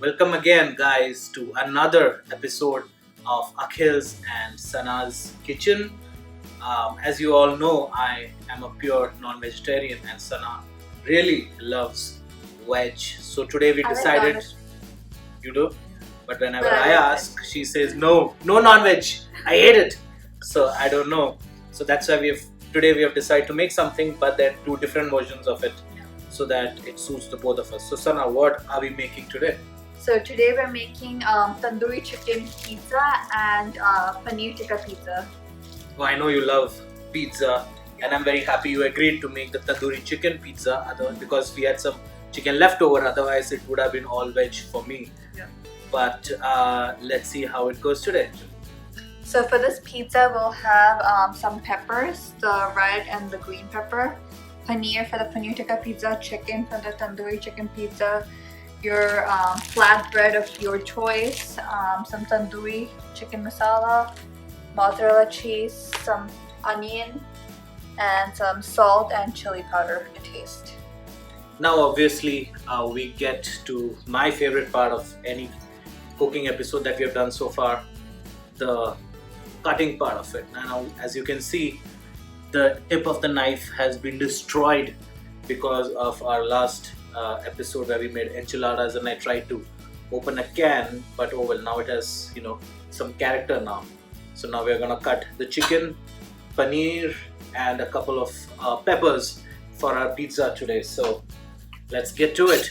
welcome again, guys, to another episode of Akhil's and Sana's kitchen. As you all know, I am a pure non-vegetarian, and Sana really loves veg. So today we decided, you do, but whenever I ask, she says no, no non-veg. I hate it. So I don't know. So that's why today we have decided to make something, but there are two different versions of it, so that it suits the both of us. So Sana, what are we making today? So today we're making Tandoori Chicken pizza and Paneer Tikka pizza. Oh, I know you love pizza, and I'm very happy you agreed to make the Tandoori Chicken pizza because we had some chicken left over, otherwise it would have been all veg for me. Yeah. But let's see how it goes today. So for this pizza we'll have some peppers, the red and the green pepper, paneer for the Paneer Tikka pizza, chicken for the Tandoori Chicken pizza, your flatbread of your choice, some tandoori chicken masala, mozzarella cheese, some onion, and some salt and chili powder to taste. Now obviously we get to my favorite part of any cooking episode that we have done so far, the cutting part of it. Now as you can see, the tip of the knife has been destroyed because of our last episode where we made enchiladas and I tried to open a can, but oh well, now it has some character now. So now we're gonna cut the chicken, paneer, and a couple of peppers for our pizza today. So let's get to it.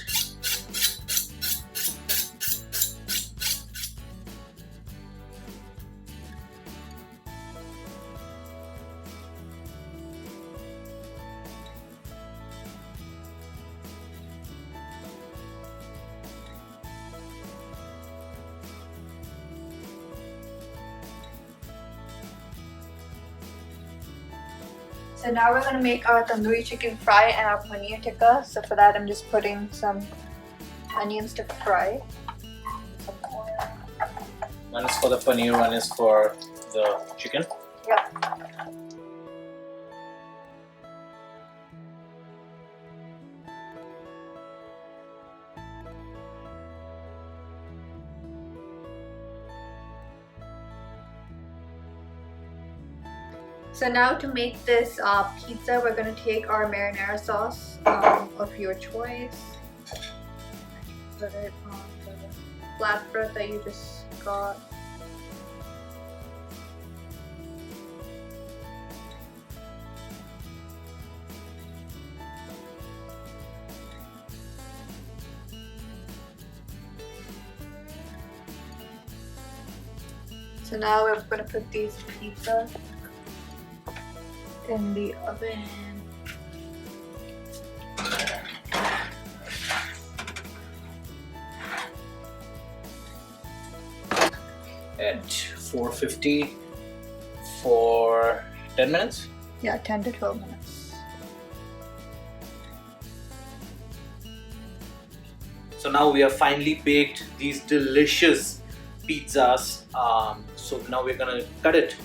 So now we're going to make our tandoori chicken fry and our paneer tikka. So for that I'm just putting some onions to fry. Some oil. One is for the paneer, one is for the chicken. Yep. So now to make this pizza, we're going to take our marinara sauce of your choice. Put it on the flatbread that you just got. So now we're going to put these pizzas in the oven. At 450 for 10 minutes? Yeah, 10 to 12 minutes. So now we have finally baked these delicious pizzas. So now we're gonna cut it.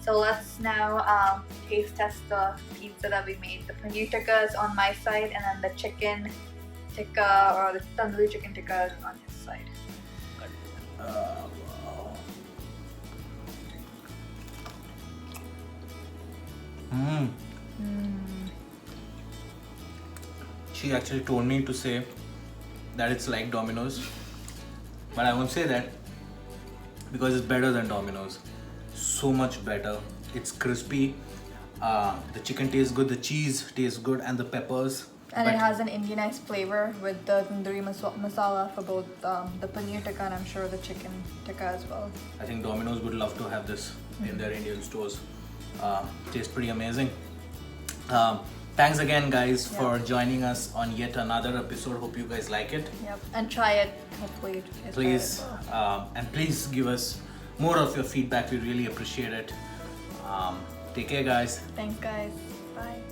So let's now taste test the pizza that we made. The paneer tikka is on my side, and then the chicken tikka or the tandoori chicken tikka is on his side. Wow. She actually told me to say that it's like Domino's, but I won't say that because it's better than Domino's. So much better. It's crispy. The chicken tastes good, the cheese tastes good, and the peppers. And it has an Indianized flavor with the tandoori masala for both the paneer tikka and I'm sure the chicken tikka as well. I think Domino's would love to have this in their Indian stores. Tastes pretty amazing. Thanks again, guys, for joining us on yet another episode. Hope you guys like it. Yep, and try it. Hopefully, please, and please give us more of your feedback. We really appreciate it. Take care, guys. Thanks, guys. Bye.